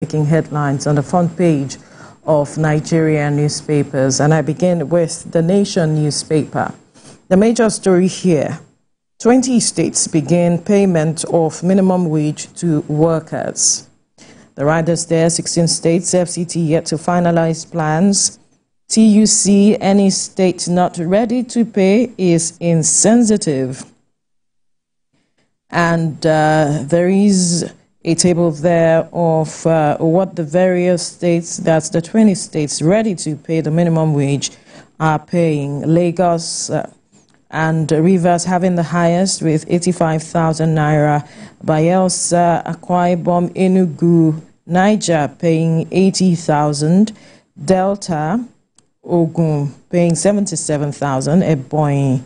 making headlines on the front page of Nigerian newspapers, and I begin with the Nation newspaper. The major story here: 20 states begin payment of minimum wage to workers. The riders there, 16 states, FCT yet to finalize plans. TUC, any state not ready to pay is insensitive. And there is a table there of what the various states, that's the 20 states ready to pay the minimum wage, are paying. Lagos and Rivers having the highest with 85,000 naira. Bayelsa, Akwa Ibom, Enugu, Niger paying 80,000. Delta, Ogun paying 77,000. Ebonyi,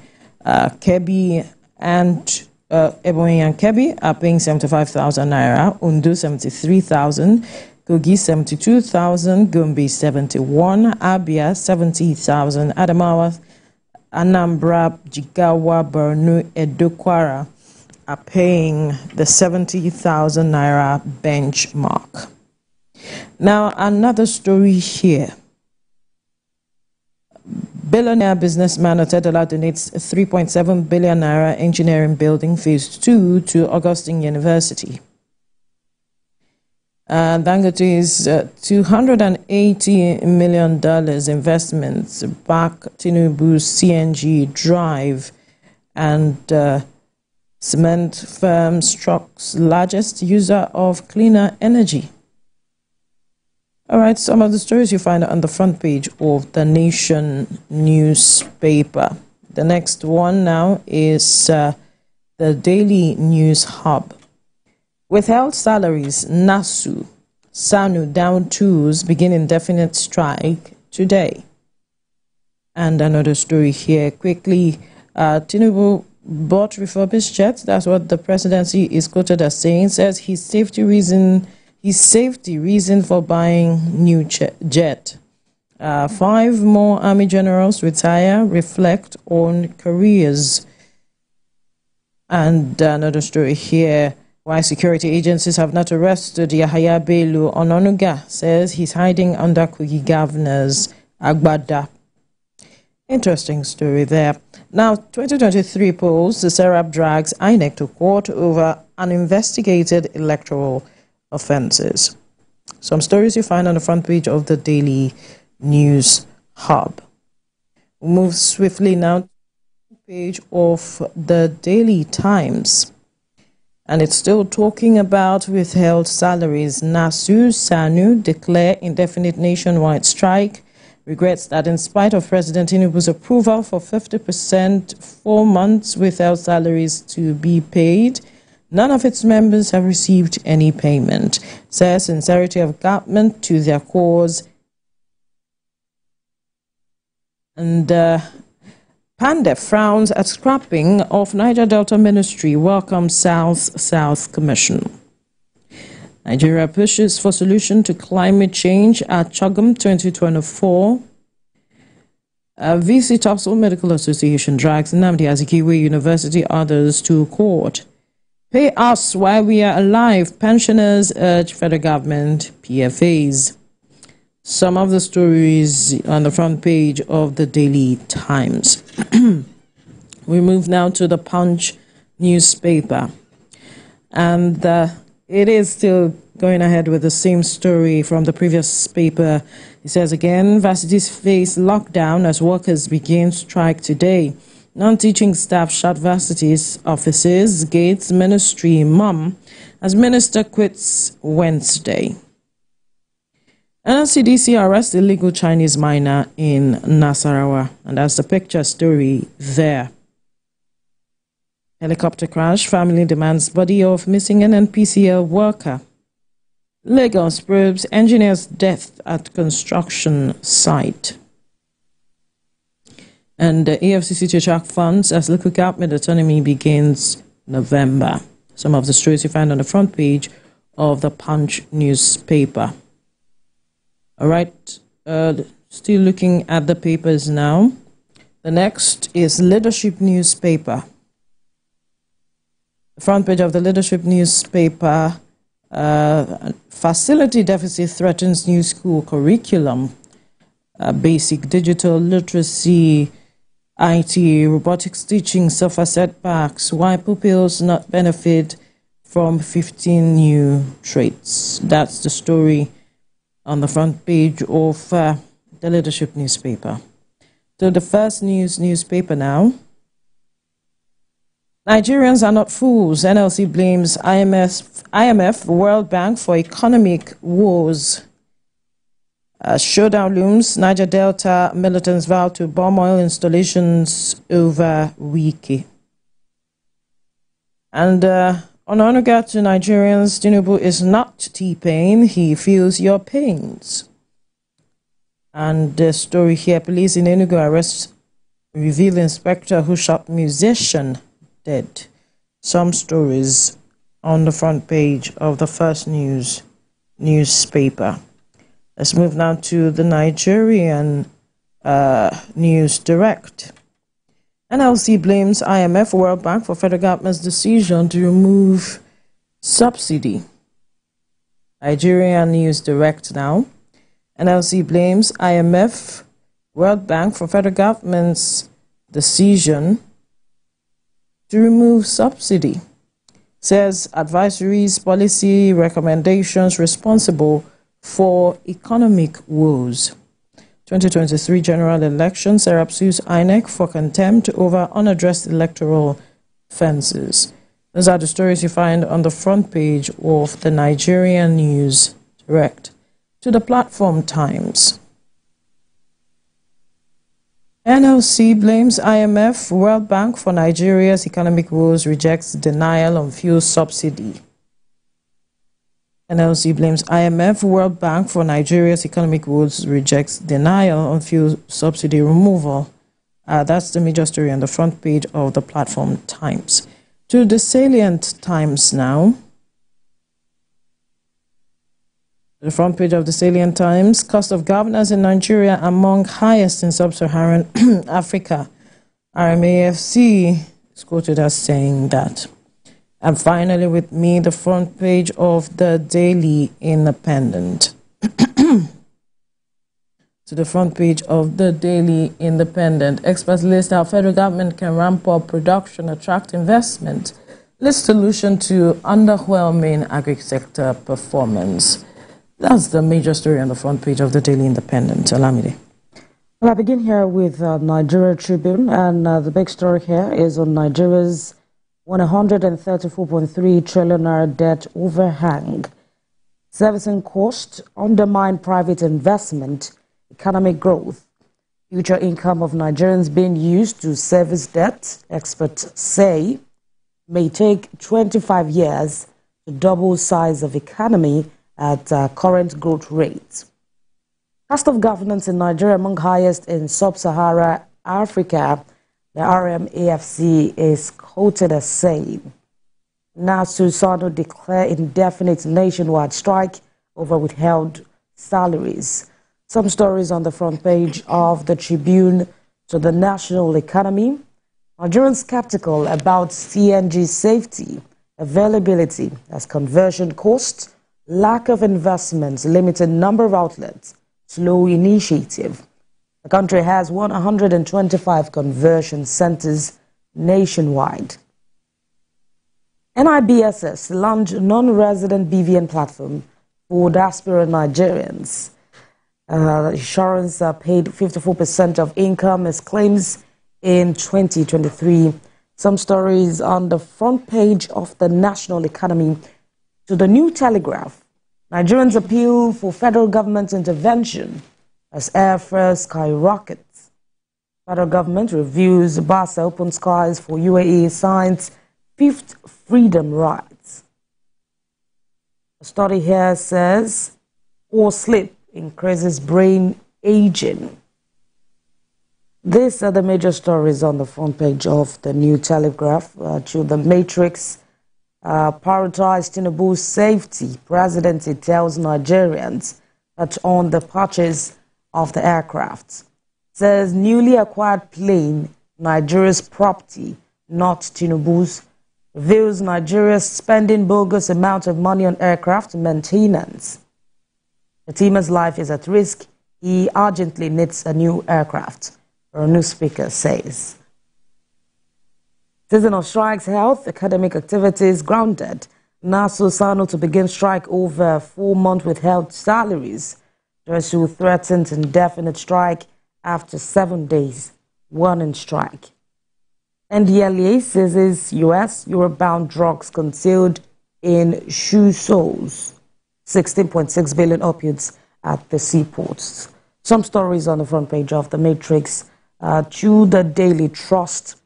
Kebbi and Ebonyi and Kebbi are paying 75,000 naira. Ondo 73,000. Kogi 72,000. Gombe 71. Abia 70,000. Adamawa, Anambra, Jigawa, Borno, Edo, Kwara are paying the 70,000 naira benchmark. Now, another story here. Billionaire businessman Otedola donates 3.7 billion naira engineering building phase 2 to Augustine University. Dangote's $280 million investments back Tinubu's CNG drive, and cement firm Stroke's largest user of cleaner energy. All right, some of the stories you find on the front page of the Nation newspaper. The next one now is the Daily News Hub. Withheld salaries, NASU, SANU down tools, begin indefinite strike today. And another story here, quickly, Tinubu bought refurbished jets. That's what the presidency is quoted as saying. Says his safety reason for buying new jet. 5 more army generals retire, reflect on careers. And another story here: why security agencies have not arrested Yahaya Bello Ononuga, says he's hiding under Kogi Governor's Agbada. Interesting story there. Now, 2023 polls, the Serap drags INEC to court over uninvestigated electoral offenses. Some stories you find on the front page of the Daily News Hub. We'll move swiftly now to the page of the Daily Times. And it's still talking about withheld salaries. NASU, SANU declare indefinite nationwide strike. Regrets that in spite of President Tinubu's approval for 50% 4 months withheld salaries to be paid, none of its members have received any payment. Says sincerity of government to their cause. And Pandef frowns at scrapping of Niger Delta Ministry, welcomes South Commission. Nigeria pushes for solution to climate change at Chogum 2024. VC Topsail Medical Association drags Nnamdi Azikiwe University others to court. Pay us while we are alive, pensioners urge federal government PFAs. Some of the stories on the front page of the Daily Times. We move now to the Punch newspaper. And it is still going ahead with the same story from the previous paper. It says again, varsities face lockdown as workers begin strike today. Non-teaching staff shut varsities, offices, gates, ministry, mum, as minister quits Wednesday. NLC arrests illegal Chinese miner in Nasarawa, and that's the picture story there. Helicopter crash, family demands body of missing NNPCL worker. Lagos probes engineer's death at construction site. And the EFCC to track funds as local government autonomy begins November. Some of the stories you find on the front page of the Punch newspaper. All right, still looking at the papers now. The next is Leadership newspaper. The front page of the Leadership newspaper Facility deficit threatens new school curriculum. Basic digital literacy, IT, robotics teaching suffer setbacks. Why pupils not benefit from 15 new traits? That's the story on the front page of the Leadership newspaper. To the First News newspaper now. Nigerians are not fools. NLC blames IMF, World Bank for economic woes. Showdown looms. Niger Delta militants vow to bomb oil installations over Wiki. And on Onuga to Nigerians, Tinubu is not T-Pain. He feels your pains. And the story here, police in Enugu arrest reveal inspector who shot musician dead. Some stories on the front page of the First News newspaper. Let's move now to the Nigerian News Direct. NLC blames IMF World Bank for federal government's decision to remove subsidy. Nigerian News Direct now. NLC blames IMF World Bank for federal government's decision to remove subsidy. Says advisories, policy recommendations responsible for economic woes. 2023 general election, Serap sues INEC for contempt over unaddressed electoral offences. Those are the stories you find on the front page of the Nigerian News Direct. To the Platform Times. NLC blames IMF World Bank for Nigeria's economic woes, rejects denial on fuel subsidy. NLC blames IMF World Bank for Nigeria's economic woes, rejects denial on fuel subsidy removal. That's the major story on the front page of the Platform Times. To the Salient Times now. The front page of the Salient Times, cost of governance in Nigeria among highest in sub-Saharan Africa. RMAFC is quoted as saying that. And finally with me, the front page of the Daily Independent. To the front page of the Daily Independent. Experts list how federal government can ramp up production, attract investment. List solution to underwhelming agri-sector performance. That's the major story on the front page of the Daily Independent. Olamide. Well, I begin here with Nigeria Tribune, and the big story here is on Nigeria's 134.3 trillion naira debt overhang. Servicing cost undermine private investment, economic growth. Future income of Nigerians being used to service debt, experts say, may take 25 years to double size of economy at current growth rates. Cost of governance in Nigeria among highest in sub-Saharan Africa, the RMAFC is quoted as saying. NASU Sano declare indefinite nationwide strike over withheld salaries. Some stories on the front page of the Tribune. To the national economy. Nigerians skeptical about CNG safety, availability as conversion cost, lack of investments, limited number of outlets, slow initiative. The country has 125 conversion centers nationwide. NIBSS launched non-resident BVN platform for diaspora Nigerians. Insurance paid 54% of income as claims in 2023. Some stories on the front page of the national economy. To the New Telegraph, Nigerians appeal for federal government intervention as airfare skyrockets. Federal government reviews Barca open skies for UAE signs fifth freedom rights. A study here says poor sleep increases brain aging. These are the major stories on the front page of the New Telegraph. To the Matrix, prioritize Tinubu's safety. Presidency tells Nigerians that on the purchase of the aircraft. Says newly acquired plane, Nigeria's property, not Tinubu's. reveals Nigeria spending bogus amount of money on aircraft maintenance. Fatima's life is at risk. He urgently needs a new aircraft, a new speaker says. Season of strikes, health, academic activities grounded. NASU Sano to begin strike over 4 months withheld salaries. Joshua threatened indefinite strike after 7 days, one in strike. NDLEA seizes U.S. Europe-bound drugs concealed in shoe soles. 16.6 billion opiates at the seaports. Some stories on the front page of the Matrix. To the Daily Trust.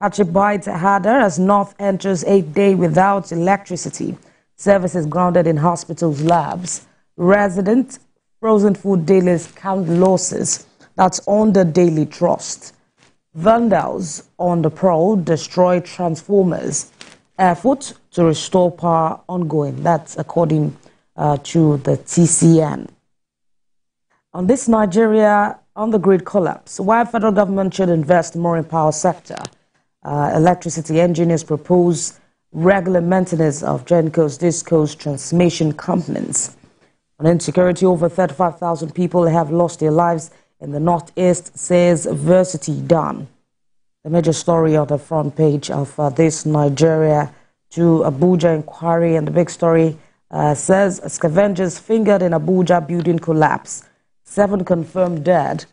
Achibite harder as North enters 8th day without electricity. Services grounded in hospitals, labs. Resident frozen food dealers count losses. That's on the Daily Trust. Vandals on the prowl destroy transformers. Effort to restore power ongoing. That's according to the TCN. On this, Nigeria on the grid collapse. Why federal government should invest more in power sector? Electricity engineers propose regular maintenance of GenCos, DISCOs, transmission companies. On insecurity, over 35,000 people have lost their lives in the Northeast, says Varsity Dawn. The major story on the front page of this Nigeria to Abuja inquiry, and the big story says scavengers fingered in Abuja building collapse. 7 confirmed dead.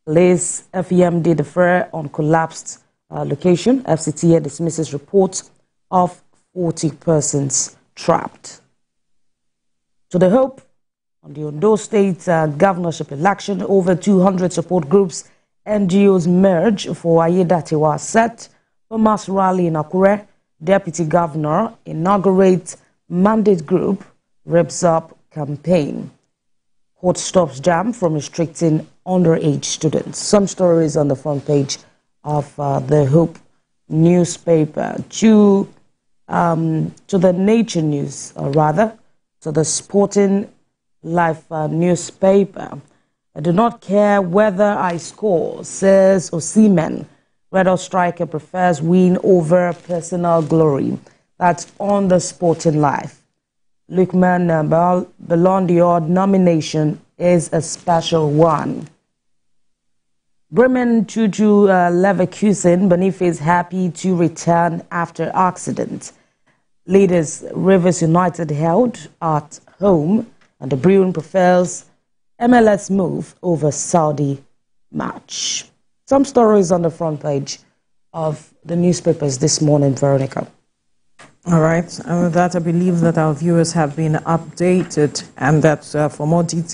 Police FEMD defer on collapsed location. FCTA dismisses reports of 40 persons trapped. To the hope on the Ondo State governorship election, over 200 support groups, NGOs merge for Ayedatiwa set for mass rally in Akure. Deputy Governor inaugurates mandate group reps up campaign. Court stops jam from restricting underage students. Some stories on the front page of the Hope newspaper. To the Nature News, or rather, to the Sporting Life newspaper. I do not care whether I score, says Osimhen. Red Hot striker prefers win over personal glory. That's on the Sporting Life. Lukman Ballon d'Or nomination is a special one. Bremen Juju Leverkusen, Boniface happy to return after accident. Leaders Rivers United held at home, and the Bruin prefers MLS move over Saudi match. Some stories on the front page of the newspapers this morning, Veronica. All right. And with that, I believe that our viewers have been updated, and that for more details,